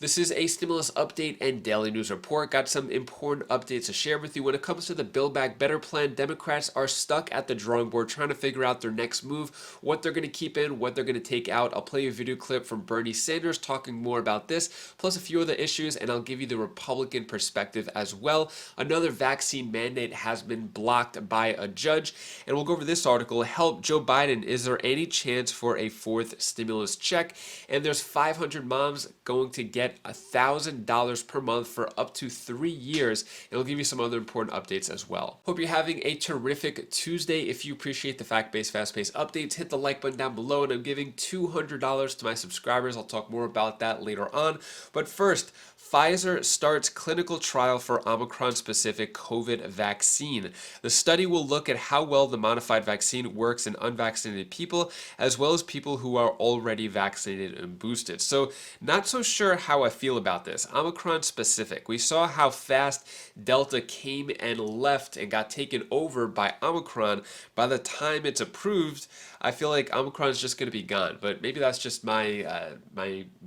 This is a stimulus update and daily news report. Got some important updates to share with you. When it comes to the Build Back Better plan, Democrats are stuck at the drawing board trying to figure out their next move, what they're going to keep in, what they're going to take out. I'll play you a video clip from Bernie Sanders talking more about this, plus a few other issues, and I'll give you the Republican perspective as well. Another vaccine mandate has been blocked by a judge, and we'll go over this article. Help Joe Biden, is there any chance for a fourth stimulus check? And there's 500 moms going to get $1,000 per month for up to 3 years. It'll give you some other important updates as well. Hope you're having a terrific Tuesday. If you appreciate the fact-based, fast-paced updates, hit the like button down below, and I'm giving $200 to my subscribers. I'll talk more about that later on. But first, Pfizer starts clinical trial for Omicron-specific COVID vaccine. The study will look at how well the modified vaccine works in unvaccinated people, as well as people who are already vaccinated and boosted. So, not so sure how I feel about this. Omicron-specific. We saw how fast Delta came and left and got taken over by Omicron. By the time it's approved, I feel like Omicron is just going to be gone. But maybe that's just me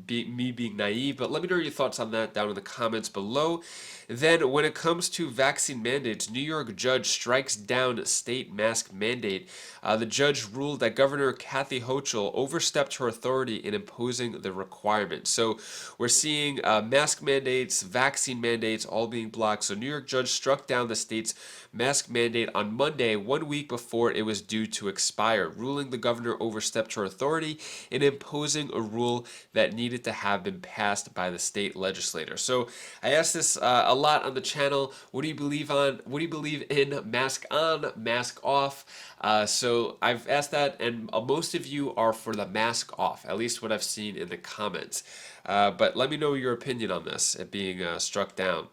being naive. But let me know your thoughts on that down in the comments below. Then, when it comes to vaccine mandates, New York judge strikes down state mask mandate. The judge ruled that Governor Kathy Hochul overstepped her authority in imposing the requirement. So we're seeing mask mandates, vaccine mandates all being blocked. So New York judge struck down the state's mask mandate on Monday, 1 week before it was due to expire, ruling the governor overstepped her authority in imposing a rule that needed to have been passed by the state legislature. So I asked this a lot on the channel. What do you believe on? What do you believe in? Mask on, mask off? So I've asked that, and most of you are for the mask off, at least what I've seen in the comments. But let me know your opinion on this, it being struck down.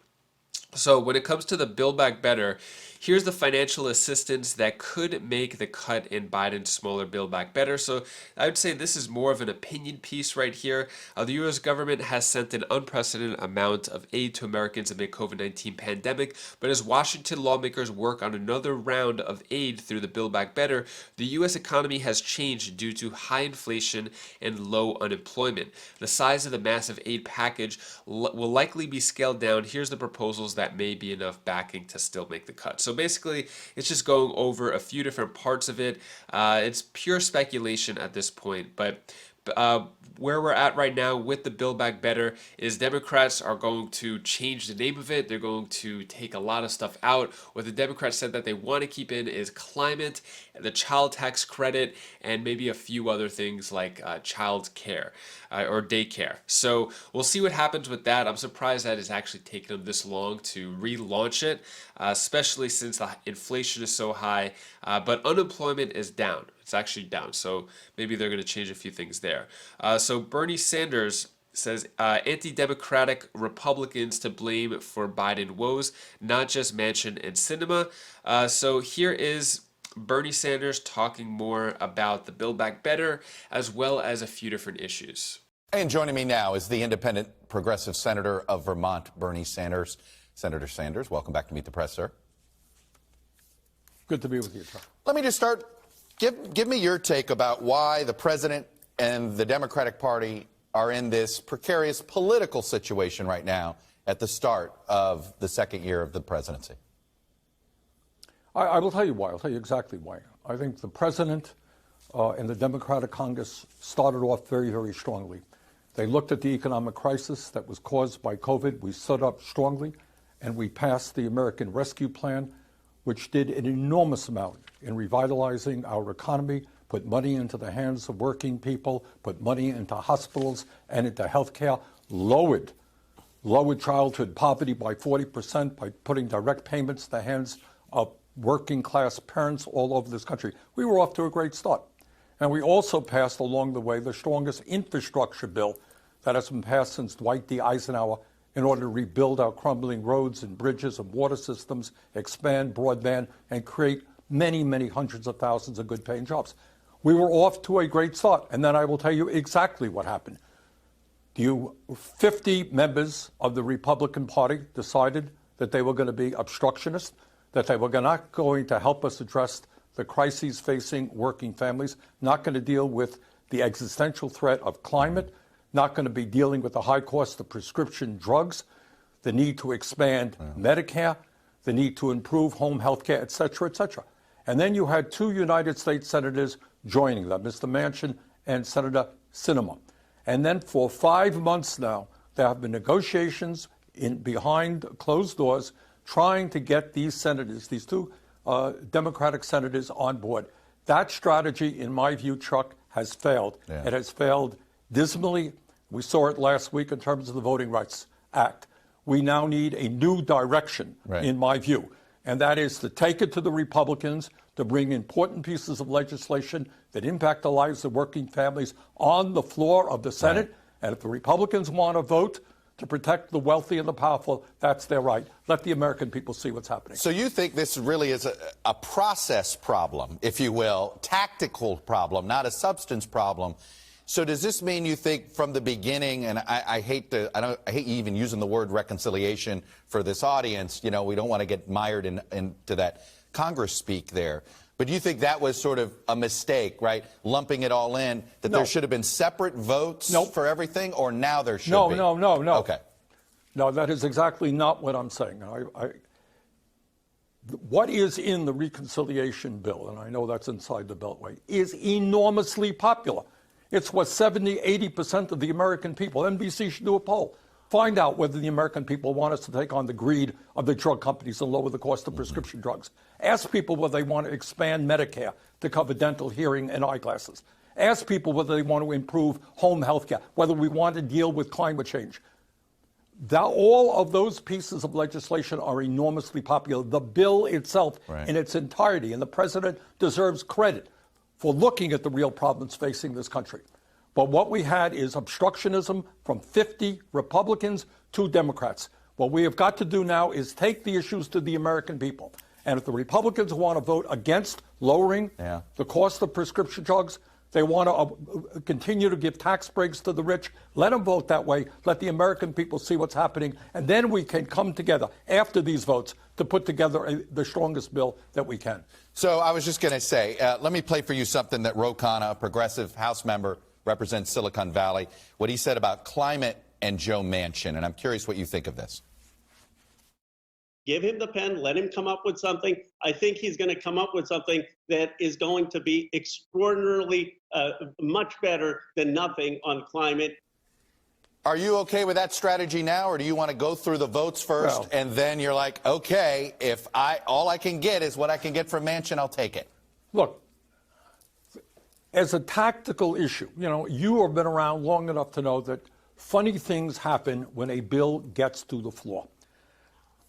So when it comes to the Build Back Better, here's the financial assistance that could make the cut in Biden's smaller Build Back Better. So I would say this is more of an opinion piece right here. The U.S. government has sent an unprecedented amount of aid to Americans amid COVID-19 pandemic, but as Washington lawmakers work on another round of aid through the Build Back Better, the U.S. economy has changed due to high inflation and low unemployment. The size of the massive aid package will likely be scaled down. Here's the proposals that may be enough backing to still make the cut. So basically, it's just going over a few different parts of it. It's pure speculation at this point, but where we're at right now with the Build Back Better is Democrats are going to change the name of it. They're going to take a lot of stuff out. What the Democrats said that they want to keep in is climate, the child tax credit, and maybe a few other things like child care or daycare. So we'll see what happens with that. I'm surprised that it's actually taken them this long to relaunch it, especially since the inflation is so high, but unemployment is down. It's actually down, so maybe they're going to change a few things there. So Bernie Sanders says anti-democratic Republicans to blame for Biden woes, not just Manchin and Sinema. So here is Bernie Sanders talking more about the Build Back Better, as well as a few different issues. And joining me now is the independent progressive senator of Vermont, Bernie Sanders. Senator Sanders, welcome back to Meet the Press, sir. Good to be with you, Tom. Let me just start. Give me your take about why the president and the Democratic Party are in this precarious political situation right now at the start of the second year of the presidency. I will tell you why. I'll tell you exactly why. I think the president and the Democratic Congress started off very, very strongly. They looked at the economic crisis that was caused by COVID. We stood up strongly, and we passed the American Rescue Plan, which did an enormous amount in revitalizing our economy, put money into the hands of working people, put money into hospitals and into health care, lowered childhood poverty by 40% by putting direct payments in the hands of working class parents all over this country. We were off to a great start. And we also passed along the way the strongest infrastructure bill that has been passed since Dwight D. Eisenhower in order to rebuild our crumbling roads and bridges and water systems, expand broadband, and create many, many hundreds of thousands of good-paying jobs. We were off to a great start, and then I will tell you exactly what happened. 50 members of the Republican Party decided that they were going to be obstructionists, that they were not going to help us address the crises facing working families, not going to deal with the existential threat of climate, not going to be dealing with the high cost of prescription drugs, the need to expand Medicare, the need to improve home health care, et cetera, et cetera. And then you had two United States senators joining them, Mr. Manchin and Senator Sinema. And then for 5 months now, there have been negotiations behind closed doors trying to get these senators, these two Democratic senators, on board. That strategy, in my view, Chuck, has failed. Yeah. It has failed dismally. We saw it last week in terms of the Voting Rights Act. We now need a new direction, in my view, and that is to take it to the Republicans to bring important pieces of legislation that impact the lives of working families on the floor of the Senate. Right. And if the Republicans want to vote to protect the wealthy and the powerful, that's their right. Let the American people see what's happening. So you think this really is a process problem, if you will, tactical problem, not a substance problem. So does this mean you think from the beginning, and I hate you even using the word reconciliation for this audience, you know, we don't want to get mired into that Congress speak there. But do you think that was sort of a mistake, right? Lumping it all in, that there should have been separate votes for everything, or now there should be? No. Okay. No, that is exactly not what I'm saying. What is in the reconciliation bill, and I know that's inside the Beltway, is enormously popular. It's what 70, 80% of the American people. NBC should do a poll. Find out whether the American people want us to take on the greed of the drug companies and lower the cost of prescription drugs. Ask people whether they want to expand Medicare to cover dental, hearing, and eyeglasses. Ask people whether they want to improve home health care, whether we want to deal with climate change. All of those pieces of legislation are enormously popular. The bill itself in its entirety, and the president deserves credit for looking at the real problems facing this country. But what we had is obstructionism from 50 Republicans to Democrats. What we have got to do now is take the issues to the American people. And if the Republicans want to vote against lowering the cost of prescription drugs, they want to continue to give tax breaks to the rich, let them vote that way. Let the American people see what's happening. And then we can come together after these votes to put together the strongest bill that we can. So I was just going to say, let me play for you something that Ro Khanna, a progressive House member, represents Silicon Valley, what he said about climate and Joe Manchin. And I'm curious what you think of this. Give him the pen, let him come up with something. I think he's going to come up with something that is going to be extraordinarily much better than nothing on climate. Are you okay with that strategy now, or do you want to go through the votes first, and then you're like, okay, if all I can get is what I can get from Manchin, I'll take it? Look, as a tactical issue, you know, you have been around long enough to know that funny things happen when a bill gets to the floor.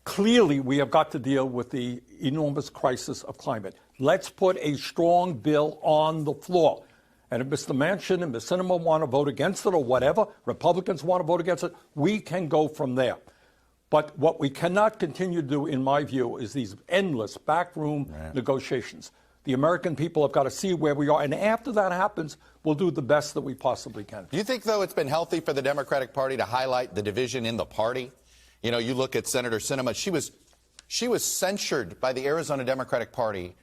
Clearly, we have got to deal with the enormous crisis of climate. Let's put a strong bill on the floor. And if Mr. Manchin and Ms. Sinema want to vote against it or whatever, Republicans want to vote against it, we can go from there. But what we cannot continue to do, in my view, is these endless backroom negotiations. The American people have got to see where we are. And after that happens, we'll do the best that we possibly can. Do you think, though, it's been healthy for the Democratic Party to highlight the division in the party? You know, you look at Senator Sinema. She was censured by the Arizona Democratic Party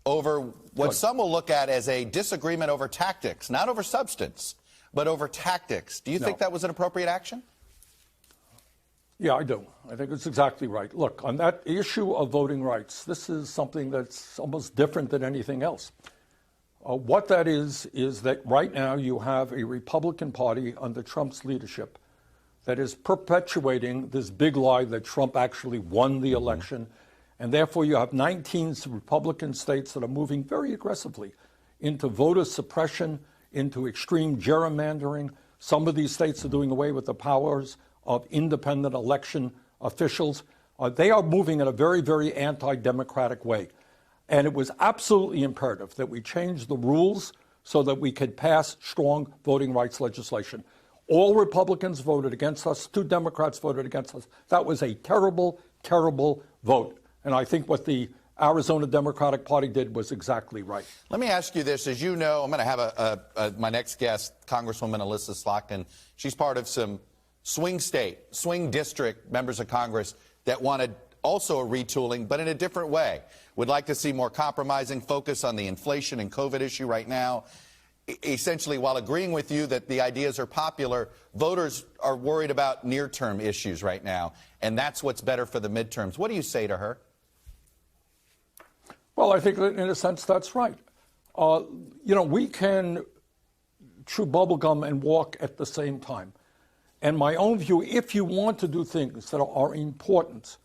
over what some will look at as a disagreement over tactics, not over substance, but over tactics. Do you think that was an appropriate action? Yeah, I do. I think it's exactly right. Look, on that issue of voting rights, this is something that's almost different than anything else. What that is that right now you have a Republican Party under Trump's leadership that is perpetuating this big lie that Trump actually won the election. And therefore, you have 19 Republican states that are moving very aggressively into voter suppression, into extreme gerrymandering. Some of these states are doing away with the powers of independent election officials. They are moving in a very, very anti-democratic way. And it was absolutely imperative that we change the rules so that we could pass strong voting rights legislation. All Republicans voted against us. 2 Democrats voted against us. That was a terrible, terrible vote. And I think what the Arizona Democratic Party did was exactly right. Let me ask you this. As you know, I'm going to have my next guest, Congresswoman Alyssa Slotkin. She's part of some swing district members of Congress that wanted also a retooling, but in a different way. Would like to see more compromising focus on the inflation and COVID issue right now. essentially, while agreeing with you that the ideas are popular, voters are worried about near-term issues right now, and that's what's better for the midterms. What do you say to her? Well, I think that in a sense that's right. We can chew bubblegum and walk at the same time. And my own view, if you want to do things that are important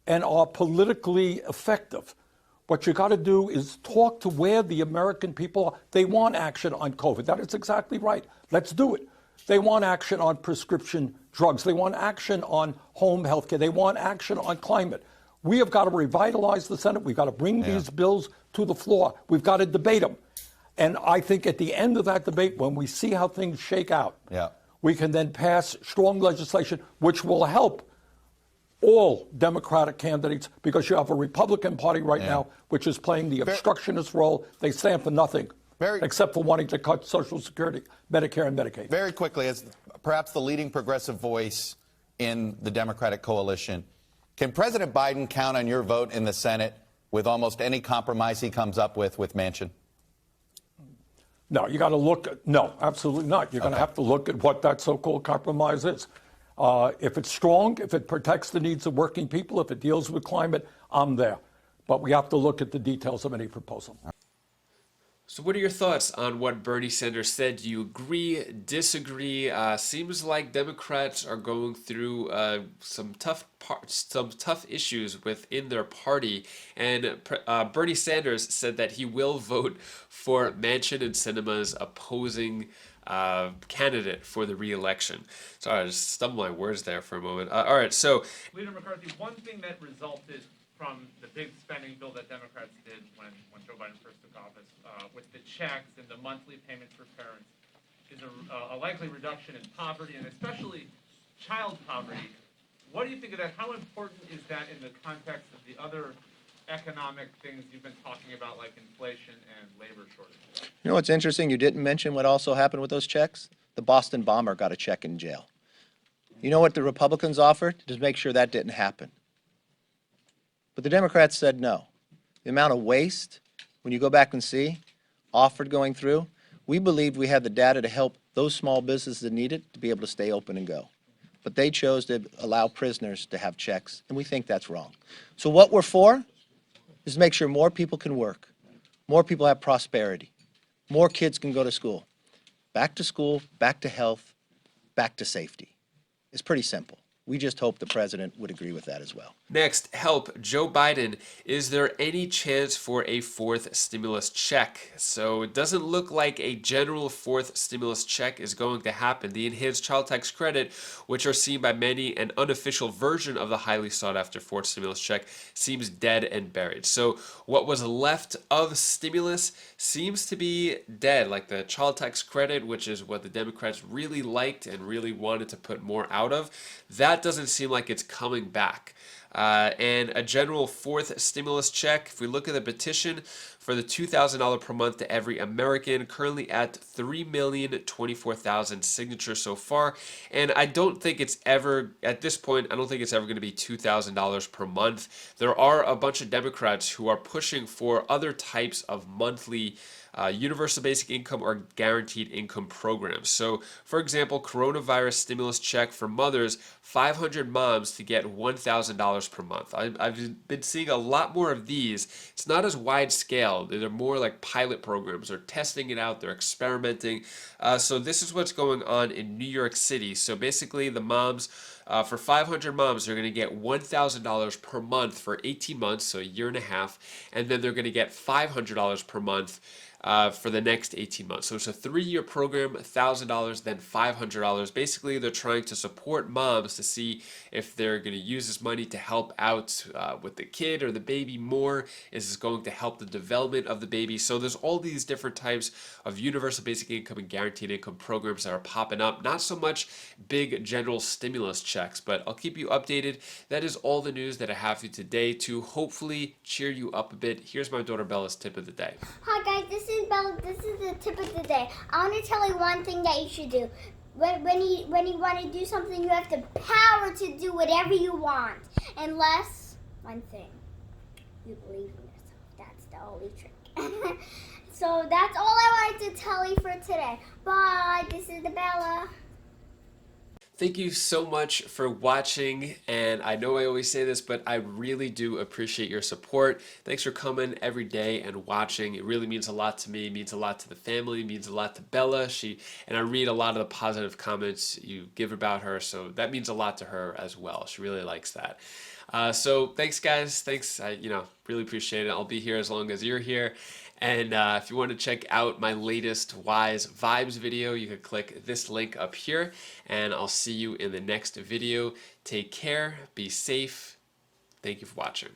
and are politically effective, what you got to do is talk to where the American people are. They want action on COVID. That is exactly right. Let's do it. They want action on prescription drugs. They want action on home health care. They want action on climate. We have got to revitalize the Senate. We've got to bring these bills to the floor. We've got to debate them. And I think at the end of that debate, when we see how things shake out, we can then pass strong legislation which will help all Democratic candidates, because you have a Republican Party right now which is playing the obstructionist role. They stand for nothing except for wanting to cut Social Security, Medicare, and Medicaid. Very quickly, as perhaps the leading progressive voice in the Democratic coalition, can President Biden count on your vote in the Senate with almost any compromise he comes up with Manchin? No, you got to look at, no, absolutely not. You're going to have to look at what that so-called compromise is. If it's strong, if it protects the needs of working people, if it deals with climate, I'm there. But we have to look at the details of any proposal. So what are your thoughts on what Bernie Sanders said? Do you agree, disagree? Seems like Democrats are going through some tough issues within their party. And Bernie Sanders said that he will vote for Manchin and Sinema's opposing candidate for the re-election. Sorry, I just stumbled my words there for a moment. All right, so Leader McCarthy, one thing that resulted from the big spending bill that Democrats did when Joe Biden first took office, with the checks and the monthly payments for parents, is a likely reduction in poverty, and especially child poverty. What do you think of that? How important is that in the context of the other economic things you've been talking about, like inflation and labor shortages? You know what's interesting? You didn't mention what also happened with those checks? The Boston bomber got a check in jail. You know what the Republicans offered? To make sure that didn't happen. But the Democrats said no. The amount of waste, when you go back and see, offered going through, we believed we had the data to help those small businesses that need it to be able to stay open and go. But they chose to allow prisoners to have checks, and we think that's wrong. So what we're for is to make sure more people can work, more people have prosperity, more kids can go to school. Back to school, back to health, back to safety. It's pretty simple. We just hope the president would agree with that as well. next, help Joe Biden. Is there any chance for a fourth stimulus check? So it doesn't look like a general fourth stimulus check is going to happen. The enhanced child tax credit, which are seen by many an unofficial version of the highly sought after fourth stimulus check, seems dead and buried. So what was left of stimulus seems to be dead, like the child tax credit, which is what the Democrats really liked and really wanted to put more out of. That doesn't seem like it's coming back. And a general fourth stimulus check, if we look at the petition for the $2,000 per month to every American, currently at 3,024,000 signatures so far. And I don't think it's ever, at this point, I don't think it's ever going to be $2,000 per month. There are a bunch of Democrats who are pushing for other types of monthly universal basic income or guaranteed income programs. So, for example, coronavirus stimulus check for mothers, 500 moms to get $1,000 per month. I've been seeing a lot more of these. It's not as wide scale. They're more like pilot programs. They're testing it out. They're experimenting. So this is what's going on in New York City. So basically the moms, for 500 moms, they're going to get $1,000 per month for 18 months, so a year and a half. And then they're going to get $500 per month for the next 18 months. So it's a 3-year program, $1,000, then $500. Basically, they're trying to support moms to see if they're going to use this money to help out with the kid or the baby more. Is this going to help the development of the baby? So there's all these different types of universal basic income and guaranteed income programs that are popping up. Not so much big general stimulus checks, but I'll keep you updated. That is all the news that I have for you today to hopefully cheer you up a bit. Here's my daughter Bella's tip of the day. Hi guys, this is Bella. This is the tip of the day. I want to tell you one thing that you should do. When you want to do something, you have the power to do whatever you want. Unless, one thing, you believe in yourself. That's the only trick. So that's all I wanted to tell you for today. Bye. This is the Bella. Thank you so much for watching, and I know I always say this, but I really do appreciate your support. Thanks for coming every day and watching. It really means a lot to me, it means a lot to the family, it means a lot to Bella. And I read a lot of the positive comments you give about her, so that means a lot to her as well. She really likes that. So thanks, guys. Thanks. I really appreciate it. I'll be here as long as you're here. And if you want to check out my latest Wise Vibes video, you can click this link up here. And I'll see you in the next video. Take care. Be safe. Thank you for watching.